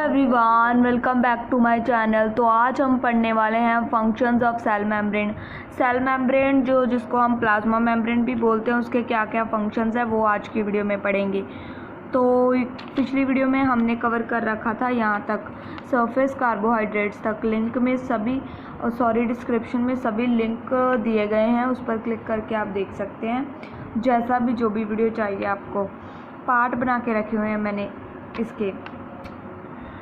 Everyone, welcome back to my channel. तो आज हम पढ़ने वाले हैं functions of cell membrane. Cell membrane जिसको हम प्लाज्मा मेम्ब्रेन भी बोलते हैं, उसके क्या क्या फंक्शंस है वो आज की वीडियो में पढ़ेंगे। तो पिछली वीडियो में हमने कवर कर रखा था यहाँ तक, सरफेस कार्बोहाइड्रेट्स तक। लिंक में डिस्क्रिप्शन में सभी लिंक दिए गए हैं, उस पर क्लिक करके आप देख सकते हैं। जैसा भी जो भी वीडियो चाहिए आपको, पार्ट बना के रखे हुए हैं मैंने इसके।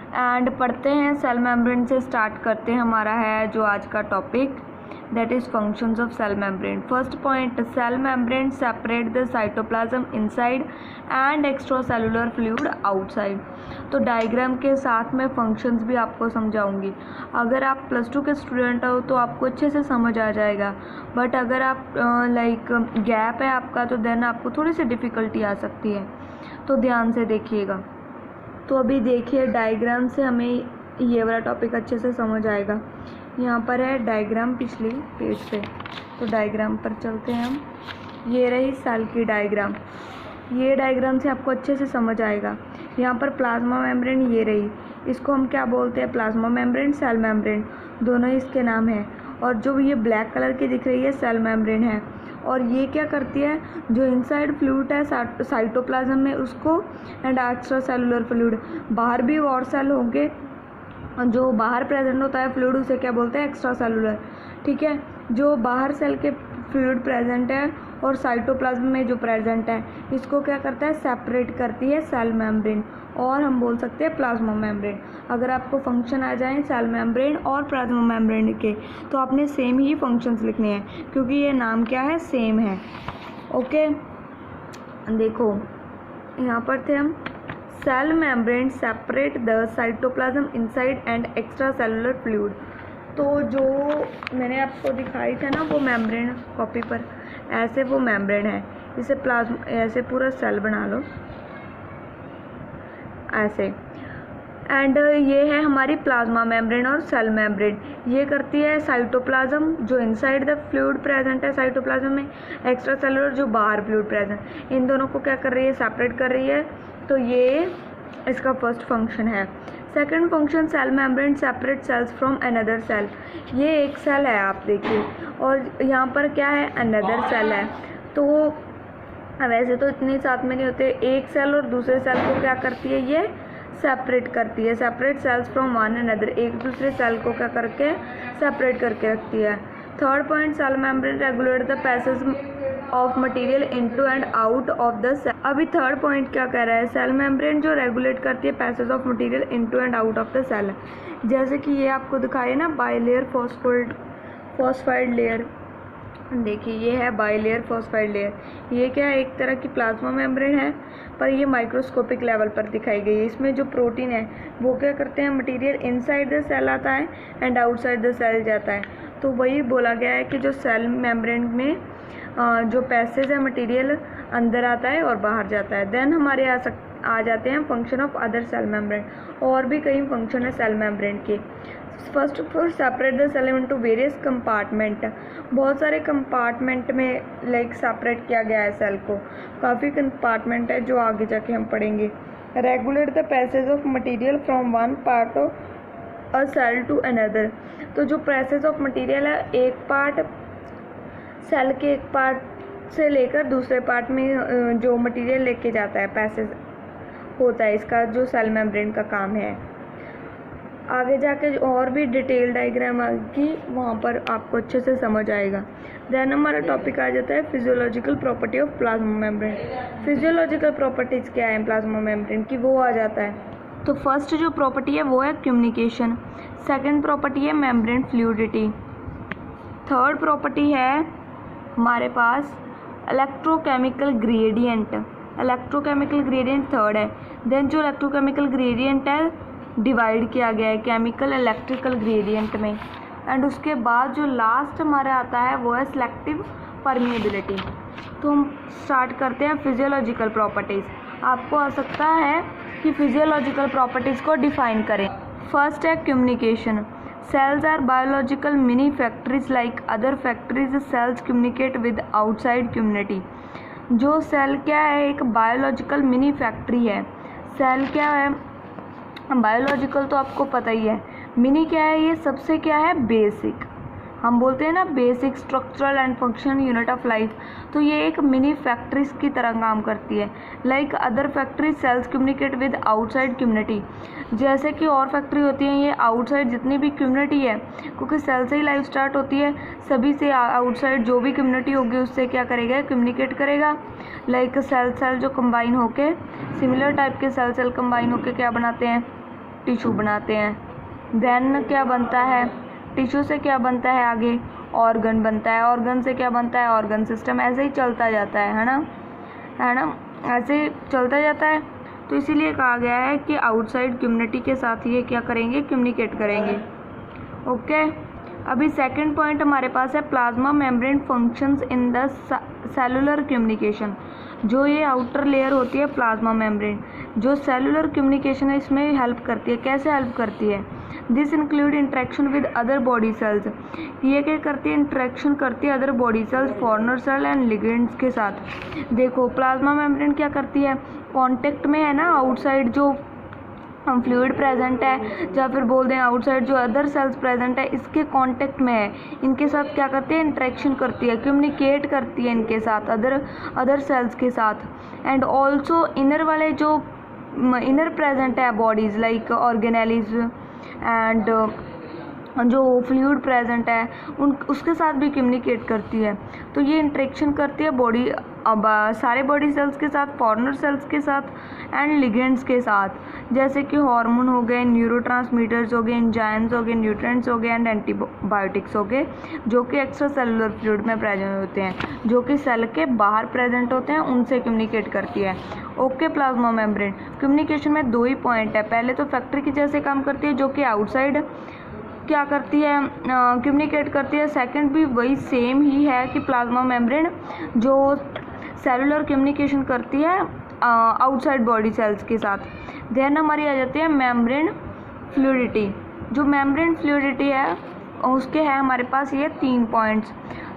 एंड पढ़ते हैं, सेल मेम्ब्रेन से स्टार्ट करते हैं। हमारा है जो आज का topic, that is functions of cell membrane. First point, cell membrane separate the cytoplasm inside and extra cellular fluid outside. तो डायग्राम के साथ में फंक्शंस भी आपको समझाऊंगी। अगर आप +2 के स्टूडेंट हो तो आपको अच्छे से समझ आ जाएगा, बट अगर आप गैप है आपका तो देन आपको थोड़ी सी डिफ़िकल्टी आ सकती है, तो ध्यान से देखिएगा। तो अभी देखिए, डायग्राम से हमें ये वाला टॉपिक अच्छे से समझ आएगा। यहाँ पर है डायग्राम पिछली पेज पे, तो डायग्राम पर चलते हैं हम। ये रही सेल की डायग्राम, ये डायग्राम से आपको अच्छे से समझ आएगा। यहाँ पर प्लाज्मा मेम्ब्रेन ये रही, इसको हम क्या बोलते हैं, प्लाज्मा मेम्ब्रेन, सेल मेम्ब्रेन, दोनों ही इसके नाम हैं। और जो ये ब्लैक कलर की दिख रही है सेल मेम्ब्रेन है। और ये क्या करती है, जो इनसाइड फ्लूइड है साइटोप्लाज्म में उसको, एंड एक्स्ट्रा सेलुलर फ्लूइड, बाहर भी और सेल होंगे, जो बाहर प्रेजेंट होता है फ्लूइड उसे क्या बोलते हैं, एक्स्ट्रा सेलुलर। ठीक है, जो बाहर सेल के फ्लूइड प्रेजेंट है और साइटोप्लाज्म में जो प्रेजेंट है, इसको क्या करता है, सेपरेट करती है सेल मेम्ब्रेन, और हम बोल सकते हैं प्लाज्मा मेम्ब्रेन। अगर आपको फंक्शन आ जाए सेल मेम्ब्रेन और प्लाज्मा मेम्ब्रेन के, तो आपने सेम ही फंक्शंस लिखने हैं, क्योंकि ये नाम क्या है, सेम है। ओके, देखो यहाँ पर थे हम। Cell membrane separate the cytoplasm inside and extra cellular fluid. तो जो मैंने आपको दिखाई था ना वो मेम्ब्रेन कॉपी पर, ऐसे वो मेम्ब्रेन है। इसे प्लाज्मा, ऐसे पूरा सेल बना लो ऐसे। एंड ये है हमारी प्लाज्मा मेम्ब्रेन और सेल मेम्ब्रेन। ये करती है साइटोप्लाज्म, जो इनसाइड द फ्लूइड प्रेजेंट है साइटोप्लाज्म में, एक्स्ट्रा सेलुलर जो बाहर फ्लूइड प्रेजेंट, इन दोनों को क्या कर रही है, सेपरेट कर रही है। तो ये इसका फर्स्ट फंक्शन है। Second function, cell membrane separate cells from another cell. ये एक सेल है आप देखिए, और यहाँ पर क्या है, अनदर सेल है। तो वैसे तो इतने साथ में नहीं होते, एक सेल और दूसरे सेल को क्या करती है, ये सेपरेट करती है। Separate cells from one another, एक दूसरे सेल को क्या करके सेपरेट करके रखती है। Third point, cell membrane regulate the passage of material into and out of the cell. अभी थर्ड पॉइंट क्या कह रहा है, सेल मेम्ब्रेन जो रेगुलेट करती है passage of material into and out of the cell. जैसे कि ये आपको दिखाई ना, बाइलेयर फॉस्फाइड लेयर, देखिए ये है बाइलेयर फॉस्फाइड लेयर। ये क्या है, एक तरह की प्लाज्मा मेम्ब्रेन है, पर ये माइक्रोस्कोपिक लेवल पर दिखाई गई है। इसमें जो प्रोटीन है वो क्या करते हैं, मटेरियल इनसाइड द सेल आता है एंड आउटसाइड द सेल जाता है। तो वही बोला गया है कि जो सेल मेम्ब्रेन में जो पैसेज है, मटेरियल अंदर आता है और बाहर जाता है। देन हमारे आ जाते हैं function of other cell membrane. और भी कई फंक्शन है सेल मेम्ब्रेन के। First of all, separate the cell into various compartment. बहुत सारे कंपार्टमेंट में सेपरेट किया गया है सेल को, काफ़ी कंपार्टमेंट है जो आगे जाके हम पढ़ेंगे। Regulate the passage of material from one part of a cell to another. तो जो पैसेज ऑफ मटेरियल है, एक पार्ट सेल के एक पार्ट से लेकर दूसरे पार्ट में जो मटेरियल लेके जाता है, पैसेज होता है इसका, जो सेल मेम्ब्रेन का काम है। आगे जाके और भी डिटेल डायग्राम आएगी, वहाँ पर आपको अच्छे से समझ आएगा। देन हमारा टॉपिक आ जाता है physiological property of plasma membrane. Physiological properties क्या है प्लाज्मा मेम्ब्रेन की, वो आ जाता है। तो फर्स्ट जो प्रॉपर्टी है वो है कम्युनिकेशन। सेकंड प्रॉपर्टी है मेम्ब्रेन फ्लूइडिटी। थर्ड प्रॉपर्टी है हमारे पास electrochemical gradient. Electrochemical gradient third है। देन जो इलेक्ट्रोकेमिकल ग्रेडियंट है डिवाइड किया गया है केमिकल इलेक्ट्रिकल ग्रेडियंट में। एंड उसके बाद जो लास्ट हमारा आता है वो है सिलेक्टिव परमिएबिलिटी। तो हम स्टार्ट करते हैं फिजियोलॉजिकल प्रॉपर्टीज़। आपको आ सकता है कि फिजियोलॉजिकल प्रॉपर्टीज़ को डिफाइन करें। फर्स्ट है communication. Cells are biological mini factories like other factories. Cells communicate with outside community. जो सेल क्या है, एक बायोलॉजिकल मिनी फैक्ट्री है। सेल क्या है, बायोलॉजिकल तो आपको पता ही है। मिनी क्या है, ये सबसे क्या है, बेसिक, हम बोलते हैं ना basic structural and function unit of life. तो ये एक मिनी फैक्ट्रीज की तरह काम करती है। Like other factory cells communicate with outside community, जैसे कि और फैक्ट्री होती हैं ये आउटसाइड जितनी भी कम्युनिटी है, क्योंकि सेल से ही लाइफ स्टार्ट होती है, सभी से आउटसाइड जो भी कम्युनिटी होगी उससे क्या करेगा, कम्युनिकेट करेगा। लाइक सेल जो कंबाइन होके, सिमिलर टाइप के सेल कंबाइन होके क्या बनाते हैं, टिश्यू बनाते हैं। देन क्या बनता है, टिश्यू से क्या बनता है, आगे ऑर्गन बनता है, ऑर्गन से क्या बनता है, ऑर्गन सिस्टम। ऐसे ही चलता जाता है ना, है ना, ऐसे चलता जाता है। तो इसीलिए कहा गया है कि आउटसाइड कम्युनिटी के साथ ये क्या करेंगे, कम्युनिकेट करेंगे। ओके, अभी सेकंड पॉइंट हमारे पास है plasma membrane functions in the cellular communication. जो ये आउटर लेयर होती है प्लाज्मा मेम्ब्रेन, जो सेलुलर कम्युनिकेशन है इसमें हेल्प करती है। कैसे हेल्प करती है, this include interaction with other body cells. ये क्या करती है, इंट्रैक्शन करती है other body cells, foreigner cell and ligands के साथ। देखो प्लाज्मा मेम्ब्रेन क्या करती है, कांटेक्ट में है ना आउटसाइड जो फ्लूइड प्रेजेंट है, या फिर बोल दें आउटसाइड जो अदर सेल्स प्रेजेंट है, इसके कांटेक्ट में है, इनके साथ क्या करती है, इंट्रैक्शन करती है, कम्युनिकेट करती है इनके साथ, अदर सेल्स के साथ। एंड ऑल्सो इनर वाले जो इनर प्रेजेंट है बॉडीज लाइक ऑर्गेनेलीज एंड जो फ्लूइड प्रेजेंट है उसके साथ भी कम्युनिकेट करती है। तो ये इंट्रैक्शन करती है बॉडी, अब सारे बॉडी सेल्स के साथ, फॉरेनर सेल्स के साथ एंड लिगेंड्स के साथ, जैसे कि हार्मोन हो गए, न्यूरोट्रांसमीटर्स हो गए, एंजाइम्स हो गए, न्यूट्रिएंट्स हो गए एंड एंटीबायोटिक्स हो गए, जो कि एक्स्ट्रा सेलुलर फ्लूइड में प्रेजेंट होते हैं, जो कि सेल के बाहर प्रेजेंट होते हैं, उनसे कम्युनिकेट करती है। ओके, प्लाज्मा मेम्ब्रेन कम्युनिकेशन में 2 ही पॉइंट है। पहले तो फैक्ट्री की जैसे काम करती है, जो कि आउटसाइड क्या करती है, कम्युनिकेट करती है। सेकंड भी वही सेम ही है कि प्लाज्मा मेम्ब्रेन जो सेलुलर कम्युनिकेशन करती है आउटसाइड बॉडी सेल्स के साथ। देन हमारी आ जाती है मेम्ब्रेन फ्लूइडिटी। जो मेम्ब्रेन फ्लूइडिटी है उसके है हमारे पास ये 3 पॉइंट्स।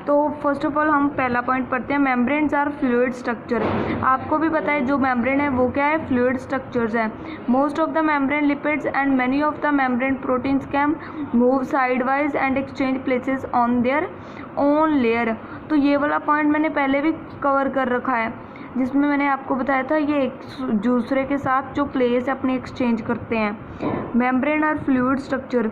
तो फर्स्ट ऑफ ऑल हम पहला पॉइंट पढ़ते हैं, मेम्ब्रेन्स आर फ्लूइड स्ट्रक्चर। आपको भी पता है जो मेम्ब्रेन है वो क्या है, फ्लूइड स्ट्रक्चर्स है। Most of the membrane lipids and many of the membrane proteins can move sideways and exchange places on their own layer. तो ये वाला पॉइंट मैंने पहले भी कवर कर रखा है, जिसमें मैंने आपको बताया था ये एक दूसरे के साथ जो प्लेस अपनी एक्सचेंज करते हैं। मेम्ब्रेन और फ्लूइड स्ट्रक्चर,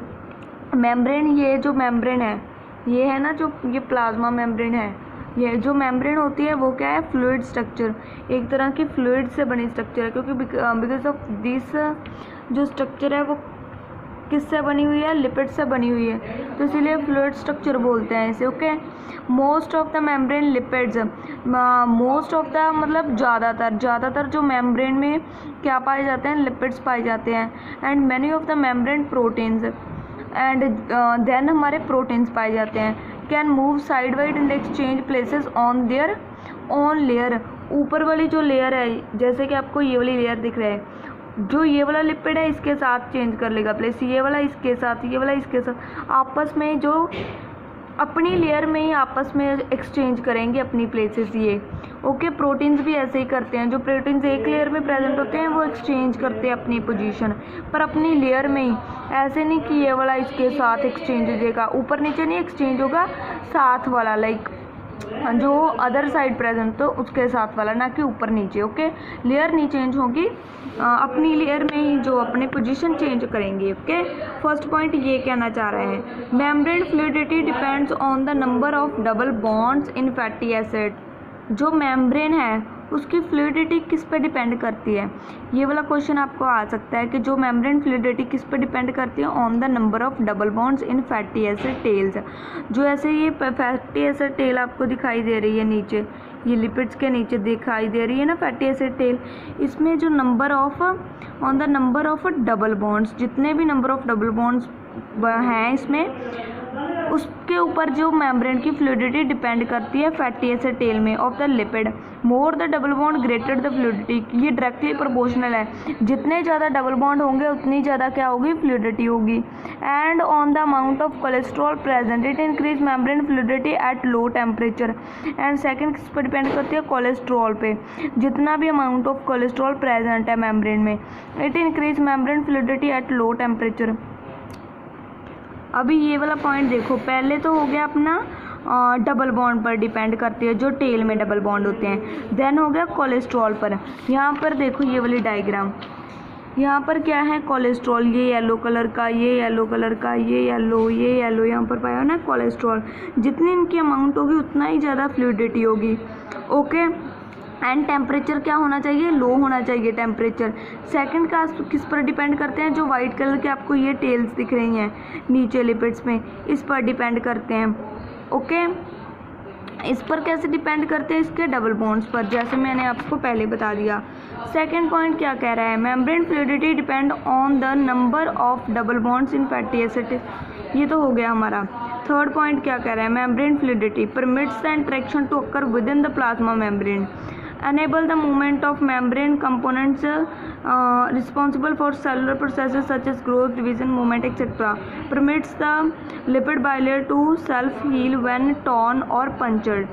मेम्ब्रेन, ये जो मेम्ब्रेन है ये है ना, जो ये प्लाज्मा मेम्ब्रेन है, ये जो मेम्ब्रेन होती है वो क्या है, फ्लूइड स्ट्रक्चर, एक तरह की फ्लूइड से बनी स्ट्रक्चर है, क्योंकि बिकॉज ऑफ दिस जो स्ट्रक्चर है वो किससे बनी हुई है, लिपिड से बनी हुई है, तो इसीलिए फ्लूइड स्ट्रक्चर बोलते हैं इसे। Okay, most of the membrane lipids, most of the मतलब ज़्यादातर जो मेम्ब्रेन में क्या पाए जाते हैं, लिपिड्स पाए जाते हैं। And many of the membrane proteins and then हमारे प्रोटीन्स पाए जाते हैं। Can move sidewise and exchange places on their own layer. ऊपर वाली जो लेयर है, जैसे कि आपको ये वाली लेयर दिख रहा है, जो ये वाला लिपिड है इसके साथ चेंज कर लेगा प्लेस, ये वाला इसके साथ, ये वाला इसके साथ, आपस में जो अपनी लेयर में ही आपस में एक्सचेंज करेंगे अपनी प्लेसेस ये। ओके, प्रोटीन्स भी ऐसे ही करते हैं, जो प्रोटीन्स एक लेयर में प्रेजेंट होते हैं वो एक्सचेंज करते हैं अपनी पोजीशन पर अपनी लेयर में ही। ऐसे नहीं कि ये वाला इसके साथ एक्सचेंज हो जाएगा, ऊपर नीचे नहीं एक्सचेंज होगा, साथ वाला लाइक जो अदर साइड प्रेजेंट तो उसके साथ वाला, ना कि ऊपर नीचे। ओके, लेयर नहीं चेंज होगी, अपनी लेयर में ही जो अपने पोजीशन चेंज करेंगे। ओके, फर्स्ट पॉइंट ये कहना चाह रहे हैं, membrane fluidity depends on the number of double bonds in fatty acid. जो मेम्ब्रेन है उसकी फ्लूइडिटी किस पे डिपेंड करती है, ये वाला क्वेश्चन आपको आ सकता है कि जो मेम्ब्रेन फ्लूइडिटी किस पे डिपेंड करती है, on the number of double bonds in fatty acid tails. जो ऐसे ये फैटी एसिड टेल आपको दिखाई दे रही है नीचे, ये लिपिड्स के नीचे दिखाई दे रही है ना फैटी एसिड टेल, इसमें जो number of on the number of double bonds, जितने भी नंबर ऑफ डबल बॉन्ड्स हैं इसमें उसके ऊपर जो मेम्ब्रेन की फ्लूइडिटी डिपेंड करती है फैटी एसिड टेल में of the lipid. More the double bond greater the fluidity, ये डायरेक्टली प्रोपोर्शनल है, जितने ज़्यादा डबल बॉन्ड होंगे उतनी ज़्यादा क्या होगी, फ्लूइडिटी होगी। And on the amount of cholesterol present, it increase membrane fluidity at low temperature. And second किस पर डिपेंड करती है, कोलेस्ट्रॉल पे, जितना भी अमाउंट ऑफ कोलेस्ट्रॉल प्रेजेंट है मेम्ब्रेन में, it increase membrane fluidity at low temperature. अभी ये वाला पॉइंट देखो, पहले तो हो गया अपना डबल बॉन्ड पर डिपेंड करती है, जो टेल में डबल बॉन्ड होते हैं। देन हो गया कोलेस्ट्रॉल पर। यहाँ पर देखो ये वाली डायग्राम, यहाँ पर क्या है, कोलेस्ट्रॉल, ये येलो कलर का, ये येलो कलर का, ये येलो, यहाँ पर पाया ना कोलेस्ट्रॉल। जितनी इनकी अमाउंट होगी उतना ही ज़्यादा फ्लूइडिटी होगी। ओके, एंड टेम्परेचर क्या होना चाहिए, लो होना चाहिए टेम्परेचर। सेकंड का किस पर डिपेंड करते हैं, जो वाइट कलर के आपको ये टेल्स दिख रही हैं नीचे लिपिड्स में, इस पर डिपेंड करते हैं। ओके, इस पर कैसे डिपेंड करते हैं, इसके डबल बॉन्ड्स पर, जैसे मैंने आपको पहले बता दिया। सेकंड पॉइंट क्या कह रहा है, membrane fluidity depend on the number of double bonds in fatty acid, ये तो हो गया हमारा। थर्ड पॉइंट क्या कह रहा है, membrane fluidity permits the interaction to occur within the plasma membrane, enable the movement of membrane components responsible for cellular processes such as growth, division, movement, etc. Permits the lipid bilayer to self heal when torn or punctured.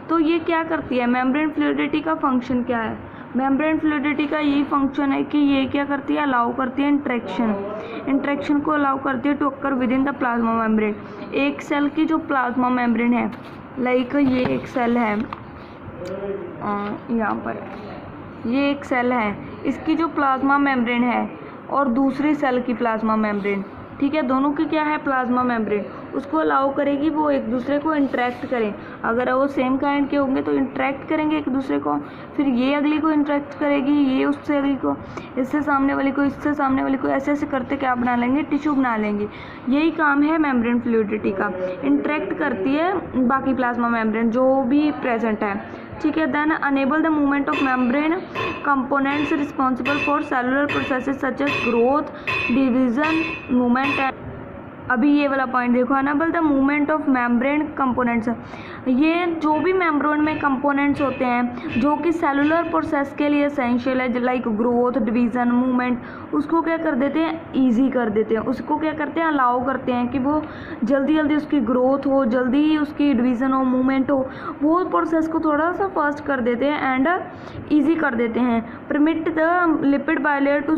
तो ये क्या करती है, membrane fluidity का function क्या है, membrane fluidity का यही फंक्शन है कि ये क्या करती है, अलाउ करती है इंट्रैक्शन को अलाउ करती है to occur within the plasma membrane. एक सेल की जो प्लाज्मा मेम्ब्रेन है, लाइक ये एक सेल है, यहाँ पर ये एक सेल है, इसकी जो प्लाज्मा मेम्ब्रेन है और दूसरी सेल की प्लाज्मा मेम्ब्रेन, ठीक है, दोनों की क्या है, प्लाज्मा मेम्ब्रेन, उसको अलाउ करेगी वो एक दूसरे को इंटरेक्ट करें। अगर वो सेम काइंड के होंगे तो इंटरेक्ट करेंगे एक दूसरे को, फिर ये अगली को इंटरेक्ट करेगी, ये उससे अगली को, इससे सामने वाली को, इससे सामने वाली को, ऐसे ऐसे करते क्या बना लेंगे, टिश्यू बना लेंगे। यही काम है मेम्ब्रेन फ्लूइडिटी का, इंटरेक्ट करती है बाकी प्लाज्मा मेम्ब्रेन जो भी प्रेजेंट है, ठीक है। Then enable the movement of membrane components responsible for cellular processes such as growth, division, movement. अभी ये वाला पॉइंट देखो, enable the movement of membrane components, ये जो भी मेम्ब्रेन में कंपोनेंट्स होते हैं जो कि सेलुलर प्रोसेस के लिए एसेंशियल है, लाइक ग्रोथ, डिवीज़न, मूवमेंट, उसको क्या कर देते हैं, ईजी कर देते हैं, उसको क्या करते हैं, अलाउ करते हैं कि वो जल्दी जल्दी उसकी ग्रोथ हो, जल्दी ही उसकी डिवीज़न हो, मूवमेंट हो, वो प्रोसेस को थोड़ा सा फास्ट कर देते हैं एंड ईजी कर देते हैं। Permit the lipid bilayer to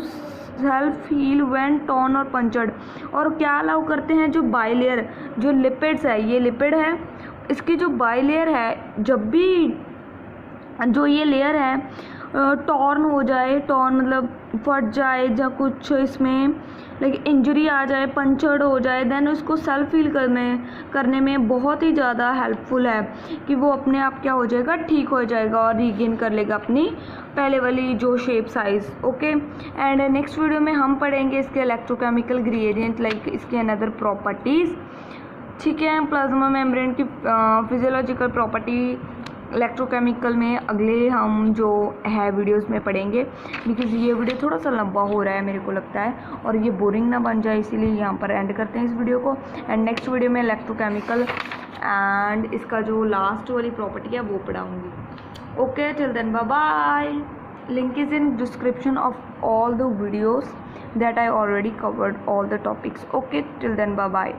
self heal when torn और पंचर्ड, और क्या अलाउ करते हैं, जो बाइलेयर, जो लिपिड्स है, ये लिपिड है, इसकी जो बाइलेयर है, जब भी जो ये लेयर है टॉर्न हो जाए, टॉर्न मतलब फट जाए या कुछ इसमें लाइक इंजरी आ जाए, पंचर्ड हो जाए, देन उसको सेल्फ हील करने में बहुत ही ज़्यादा हेल्पफुल है कि वो अपने आप क्या हो जाएगा, ठीक हो जाएगा और रीगेन कर लेगा अपनी पहले वाली जो shape size. Okay, and next video में हम पढ़ेंगे इसके इलेक्ट्रोकेमिकल ग्रेडियंट, लाइक इसके अनदर प्रॉपर्टीज़, ठीक है। प्लाज्मा मेम्ब्रेन की फिजियोलॉजिकल प्रॉपर्टी इलेक्ट्रोकेमिकल में अगले हम जो है वीडियोस में पढ़ेंगे, बिकॉज ये वीडियो थोड़ा सा लंबा हो रहा है मेरे को लगता है, और ये बोरिंग ना बन जाए, इसीलिए यहाँ पर एंड करते हैं इस वीडियो को। एंड नेक्स्ट वीडियो में इलेक्ट्रोकेमिकल एंड इसका जो लास्ट वाली प्रॉपर्टी है वो पढ़ाऊँगी। Okay, till then bye bye. Link is in description of all the videos that I already covered all the topics. Okay, till then bye bye.